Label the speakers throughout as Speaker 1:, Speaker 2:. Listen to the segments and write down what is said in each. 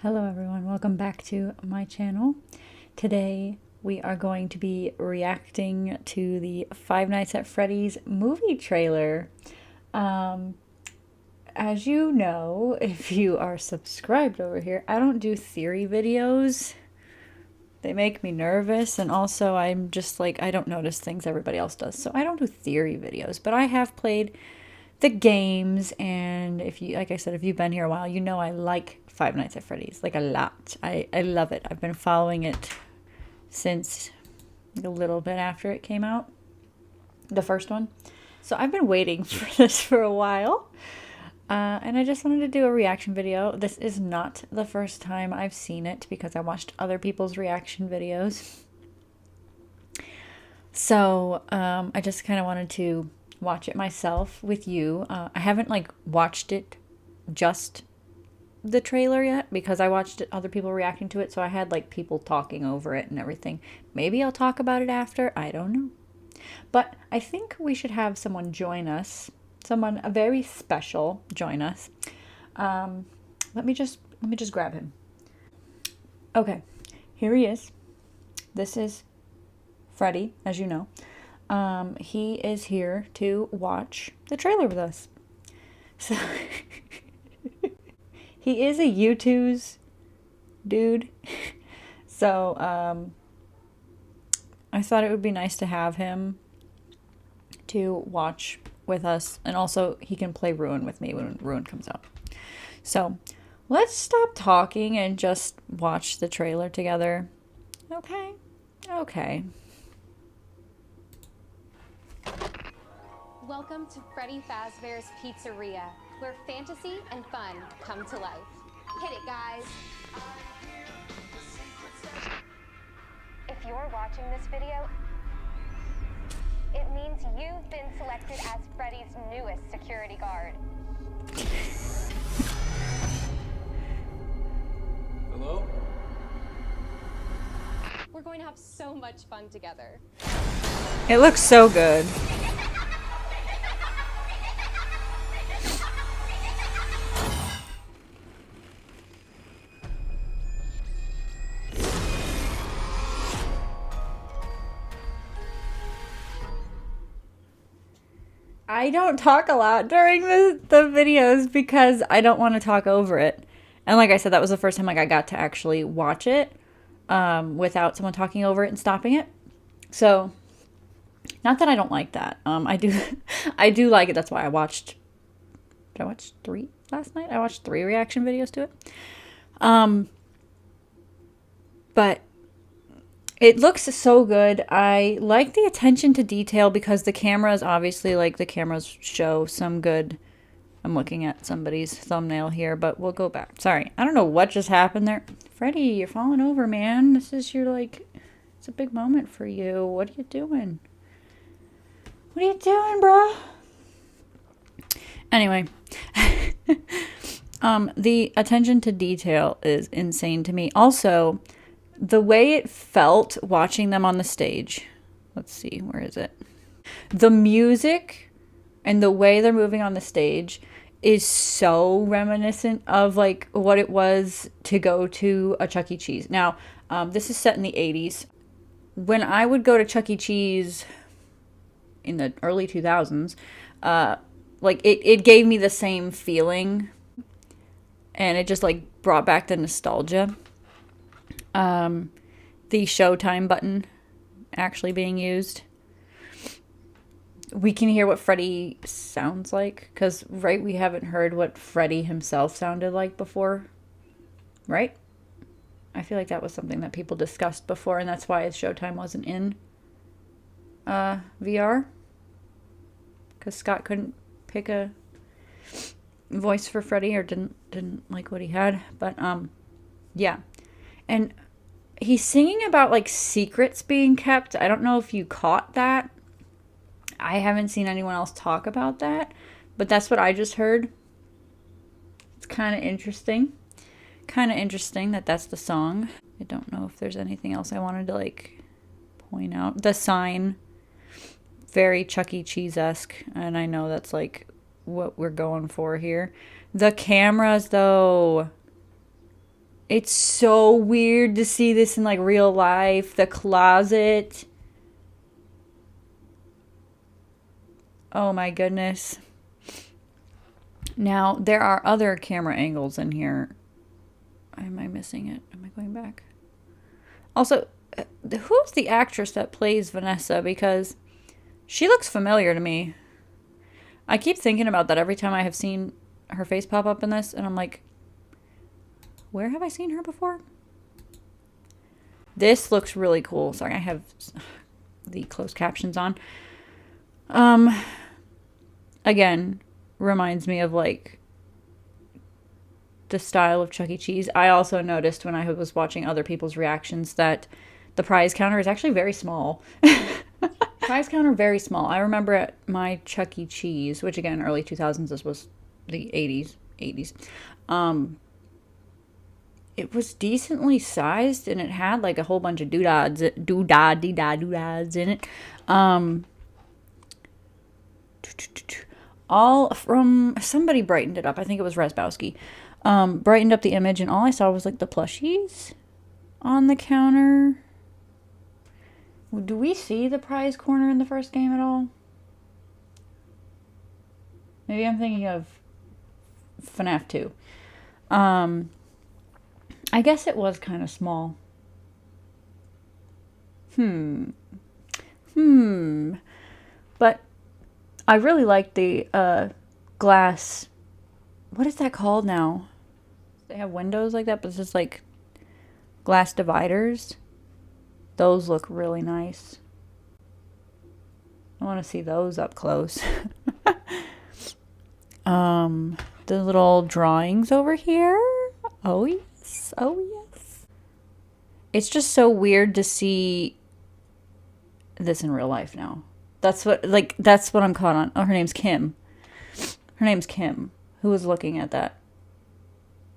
Speaker 1: Hello everyone, welcome back to my channel. Today we are going to be reacting to the Five Nights at Freddy's movie trailer. As you know, if you are subscribed over here, I don't do theory videos. They make me nervous, and also I'm just like, I don't notice things everybody else does, so I don't do theory videos, but I have played the games, and if you, like I said, if you've been here a while, you know I like Five Nights at Freddy's, like a lot. I love it. I've been following it since a little bit after it came out, the first one. So I've been waiting for this for a while, and I just wanted to do a reaction video. This is not the first time I've seen it because I watched other people's reaction videos. So I just kind of wanted to watch it myself with you. I haven't like watched it just the trailer yet because I watched other people reacting to it, so I had like people talking over it and everything. Maybe I'll talk about it after, I don't know. But I think we should have someone join us, someone very special join us. Let me just grab him. Okay, here he is. This is Freddy, as you know. He is here to watch the trailer with us. So he is a YouTube's dude. So I thought it would be nice to have him to watch with us, and also he can play Ruin with me when Ruin comes out. So let's stop talking and just watch the trailer together. Okay.
Speaker 2: Welcome to Freddy Fazbear's Pizzeria, where fantasy and fun come to life. Hit it, guys! If you're watching this video, it means you've been selected as Freddy's newest security guard.
Speaker 3: Hello?
Speaker 2: We're going to have so much fun together.
Speaker 1: It looks so good. I don't talk a lot during the videos because I don't want to talk over it. And like I said, that was the first time like I got to actually watch it without someone talking over it and stopping it. So, not that I don't like that. I do like it. That's why I watched. Did I watch 3 last night? I watched 3 reaction videos to it. But it looks so good. I like the attention to detail because the cameras, obviously, like the cameras show some good. I'm looking at somebody's thumbnail here, but we'll go back. Sorry. I don't know what just happened there. Freddy, you're falling over, man. This is your, like, it's a big moment for you. What are you doing? What are you doing, bro? Anyway. The attention to detail is insane to me. Also, the way it felt watching them on the stage. Let's see, where is it? The music and the way they're moving on the stage is so reminiscent of like what it was to go to a Chuck E. Cheese. Now, this is set in the 80s. When I would go to Chuck E. Cheese in the early 2000s, like it gave me the same feeling, and it just like brought back the nostalgia. The Showtime button actually being used. We can hear what Freddy sounds like, because, right, we haven't heard what Freddy himself sounded like before, right? I feel like that was something that people discussed before, and that's why Showtime wasn't in VR, because Scott couldn't pick a voice for Freddy, or didn't like what he had. But yeah, and he's singing about like secrets being kept. I don't know if you caught that. I haven't seen anyone else talk about that, but that's what I just heard. It's kind of interesting. Kind of interesting that that's the song. I don't know if there's anything else I wanted to like point out. The sign, very Chuck E. Cheese-esque, and I know that's like what we're going for here. The cameras, though. It's so weird to see this in like real life. The closet. Oh my goodness. Now, there are other camera angles in here. Am I missing it? Am I going back? Also, who's the actress that plays Vanessa? Because she looks familiar to me. I keep thinking about that every time I have seen her face pop up in this, and I'm like, where have I seen her before? This looks really cool. Sorry, I have the closed captions on. Again, reminds me of like the style of Chuck E. Cheese. I also noticed when I was watching other people's reactions that the prize counter is actually very small. Prize counter very small. I remember at my Chuck E. Cheese, which again early 2000s, this was the 80s. It was decently sized and it had like a whole bunch of doodads in it. All from somebody brightened it up. I think it was Resbowski. Brightened up the image, and all I saw was like the plushies on the counter. Do we see the prize corner in the first game at all? Maybe I'm thinking of FNAF 2. I guess it was kind of small. But I really like the glass. What is that called now? They have windows like that, but it's just like glass dividers. Those look really nice. I want to see those up close. The little drawings over here. Oh yes. Oh yes. It's just so weird to see this in real life now. That's what I'm caught on. Oh, her name's Kim. Who was looking at that?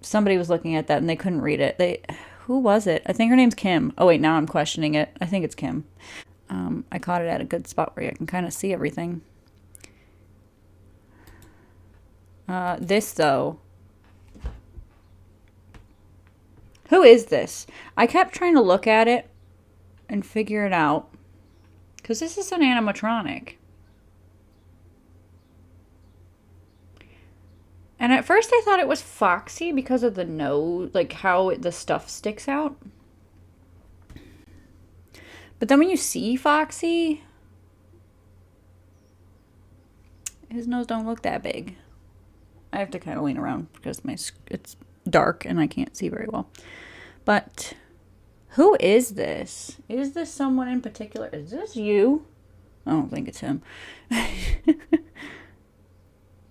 Speaker 1: Somebody was looking at that and they couldn't read it. Who was it? I think her name's Kim. Oh wait, now I'm questioning it. I think it's Kim. I caught it at a good spot where I can kind of see everything. This though. Who is this? I kept trying to look at it and figure it out. Because this is an animatronic. And at first I thought it was Foxy because of the nose, like how the stuff sticks out. But then when you see Foxy, his nose don't look that big. I have to kind of lean around because it's dark and I can't see very well. But who is this? Is this someone in particular? Is this you? I don't think it's him.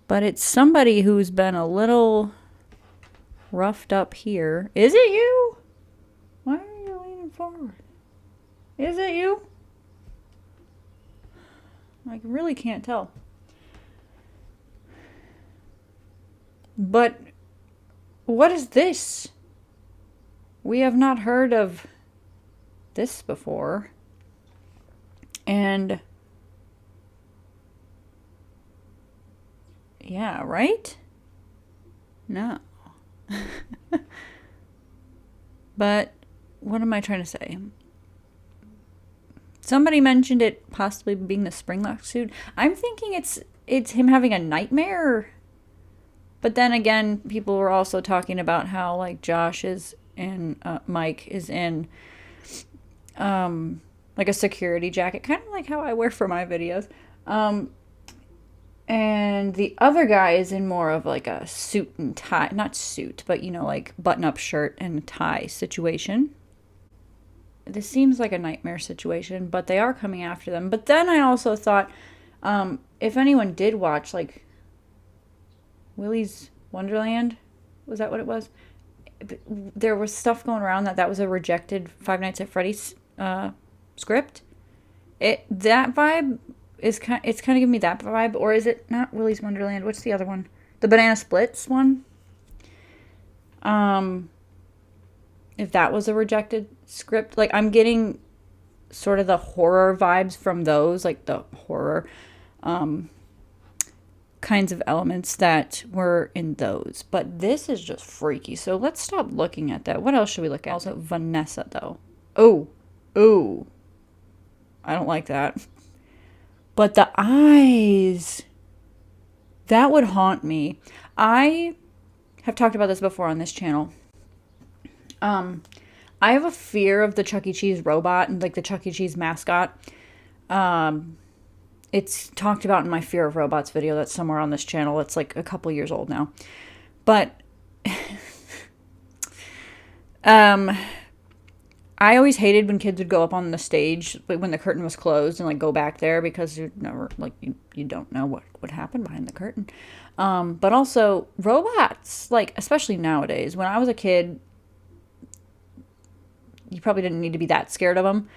Speaker 1: But it's somebody who's been a little roughed up here. Is it you? Why are you leaning forward? Is it you? I really can't tell. But what is this? We have not heard of this before. And yeah, right? No. But what am I trying to say? Somebody mentioned it possibly being the Springlock suit. I'm thinking it's him having a nightmare. But then again, people were also talking about how like Josh is in Mike is in like a security jacket, kind of like how I wear for my videos. And the other guy is in more of like a suit and tie, not suit, but like button-up shirt and tie situation. This seems like a nightmare situation, but they are coming after them. But then I also thought, if anyone did watch like Willy's Wonderland, was that what it was? There was stuff going around that was a rejected Five Nights at Freddy's script. That vibe is it's kind of giving me that vibe, or is it not Willy's Wonderland? What's the other one? The Banana Splits one. If that was a rejected script, like I'm getting sort of the horror vibes from those, like the horror kinds of elements that were in those. But this is just freaky. So let's stop looking at that. What else should we look at? Also, Vanessa, though. Oh. Oh. I don't like that. But the eyes. That would haunt me. I have talked about this before on this channel. I have a fear of the Chuck E. Cheese robot and like the Chuck E. Cheese mascot. It's talked about in my Fear of Robots video that's somewhere on this channel. It's like a couple years old now. But I always hated when kids would go up on the stage when the curtain was closed and like go back there because you never like you don't know what would happen behind the curtain. But also robots, like especially nowadays. When I was a kid, you probably didn't need to be that scared of them.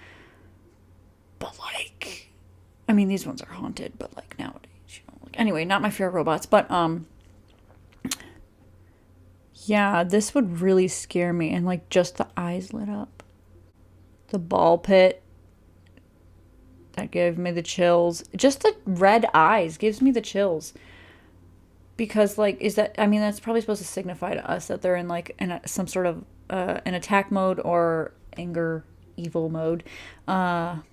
Speaker 1: But like, I mean, these ones are haunted. But like nowadays, you know. Like, anyway, not my fear of robots. But yeah, this would really scare me. And like just the eyes lit up. The ball pit. That gave me the chills. Just the red eyes gives me the chills. Because, like, is that... I mean, that's probably supposed to signify to us that they're in, like, some sort of an attack mode or anger, evil mode. Where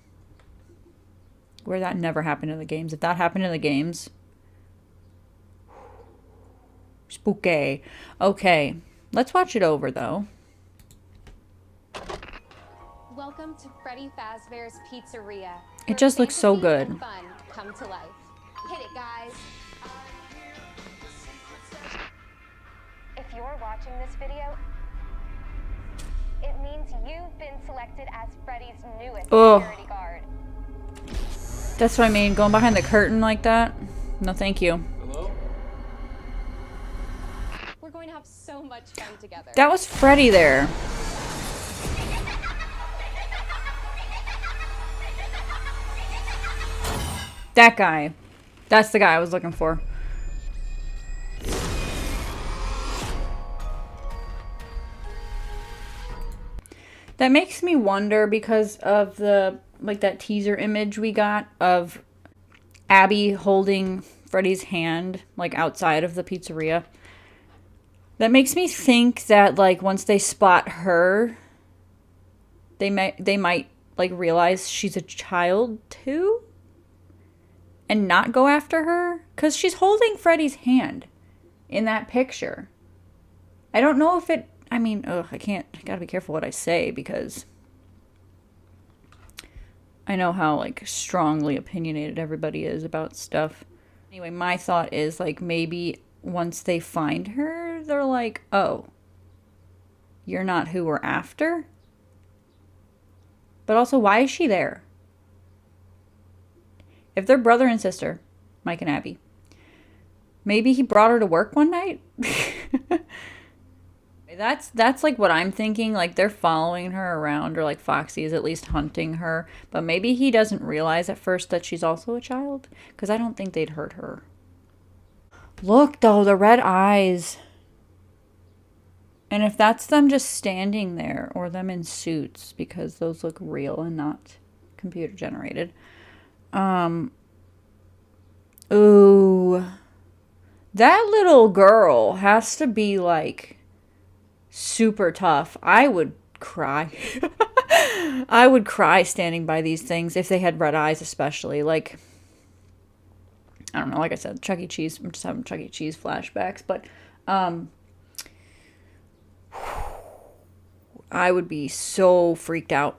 Speaker 1: that never happened in the games. If that happened in the games... Spooky. Okay. Let's watch it over, though.
Speaker 2: Welcome to Freddy Fazbear's Pizzeria.
Speaker 1: It just looks so good.
Speaker 2: And fun come to life. Hit it, guys. If you're watching this video, it means you've been selected as Freddy's newest security guard.
Speaker 1: That's what I mean. Going behind the curtain like that? No, thank you.
Speaker 3: Hello?
Speaker 2: We're going to have so much fun together.
Speaker 1: That was Freddy there. That guy. That's the guy I was looking for. That makes me wonder because of the, like, that teaser image we got of Abby holding Freddy's hand, like, outside of the pizzeria. That makes me think that, like, once they spot her, they might, like, realize she's a child, too? And not go after her? Because she's holding Freddy's hand in that picture. I don't know if it... I mean, I gotta be careful what I say because I know how, like, strongly opinionated everybody is about stuff. Anyway, my thought is, like, maybe once they find her, they're like, oh, you're not who we're after? But also, why is she there? If they're brother and sister, Mike and Abby, maybe he brought her to work one night? That's like what I'm thinking. Like they're following her around, or like Foxy is at least hunting her. But maybe he doesn't realize at first that she's also a child. Because I don't think they'd hurt her. Look though, the red eyes. And if that's them just standing there, or them in suits, because those look real and not computer generated. Ooh. That little girl has to be like super tough. I would cry. I would cry standing by these things if they had red eyes, especially. Like, I don't know, like I said, Chuck E. Cheese. I'm just having Chuck E. Cheese flashbacks, but I would be so freaked out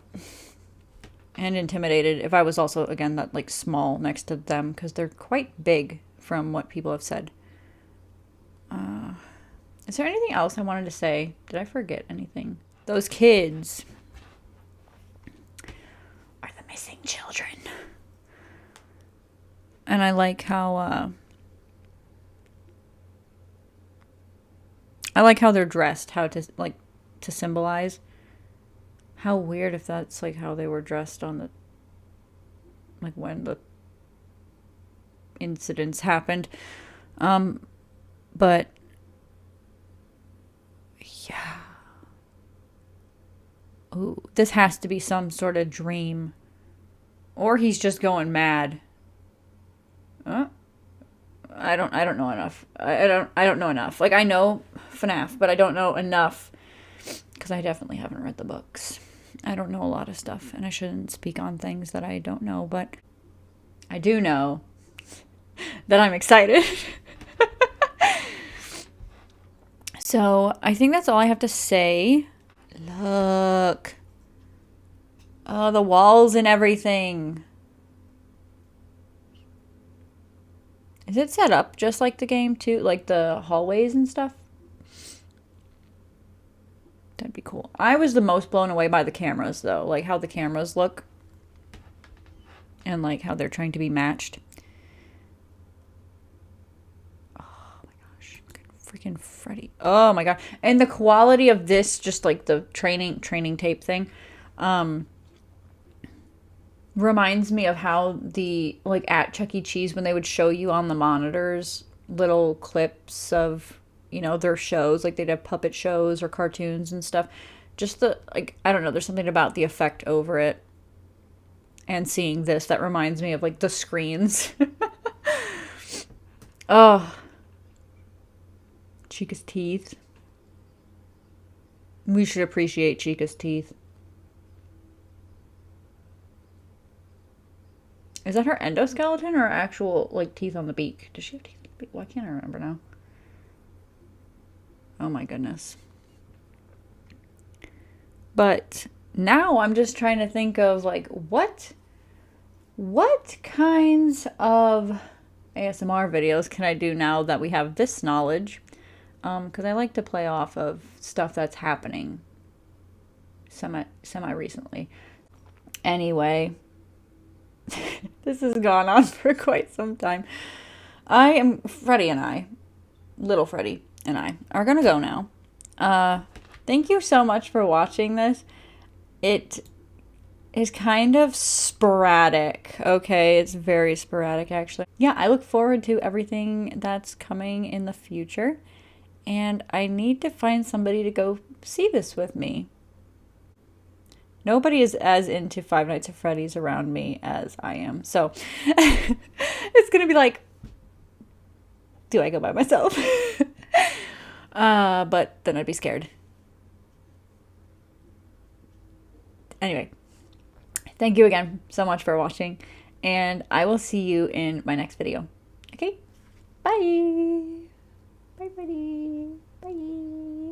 Speaker 1: and intimidated if I was also, again, that like small next to them, because they're quite big from what people have said. Is there anything else I wanted to say? Did I forget anything? Those kids are the missing children. And I like how they're dressed, how to like to symbolize. How weird if that's like how they were dressed on the, like when the incidents happened. But yeah. Ooh, this has to be some sort of dream. Or he's just going mad. I I don't know enough. I don't know enough. Like I know FNAF, but I don't know enough because I definitely haven't read the books. I don't know a lot of stuff, and I shouldn't speak on things that I don't know, but I do know that I'm excited. So I think that's all I have to say. Look. Oh, the walls and everything. Is it set up just like the game too? Like the hallways and stuff? That'd be cool. I was the most blown away by the cameras though. Like how the cameras look. And like how they're trying to be matched. Oh my gosh. Freaking Freddy. Oh my god. And the quality of this, just like the training tape thing. Reminds me of how the, like at Chuck E. Cheese, when they would show you on the monitors little clips of, you know, their shows, like they'd have puppet shows or cartoons and stuff. Just the, like, I don't know, there's something about the effect over it. And seeing this, that reminds me of like the screens. Oh. Chica's teeth. We should appreciate Chica's teeth. Is that her endoskeleton or actual, like, teeth on the beak? Does she have teeth on the beak? Why can't I remember now? Oh my goodness. But now I'm just trying to think of, like, what kinds of ASMR videos can I do now that we have this knowledge? Because I like to play off of stuff that's happening semi recently. Anyway. This has gone on for quite some time. Little Freddy and I, are gonna go now. Thank you so much for watching this. It is kind of sporadic, okay? It's very sporadic, actually. Yeah, I look forward to everything that's coming in the future. And I need to find somebody to go see this with me. Nobody is as into Five Nights at Freddy's around me as I am. So it's going to be like, do I go by myself? But then I'd be scared. Anyway, thank you again so much for watching. And I will see you in my next video. Okay? Bye. Bye, Freddy. Bye.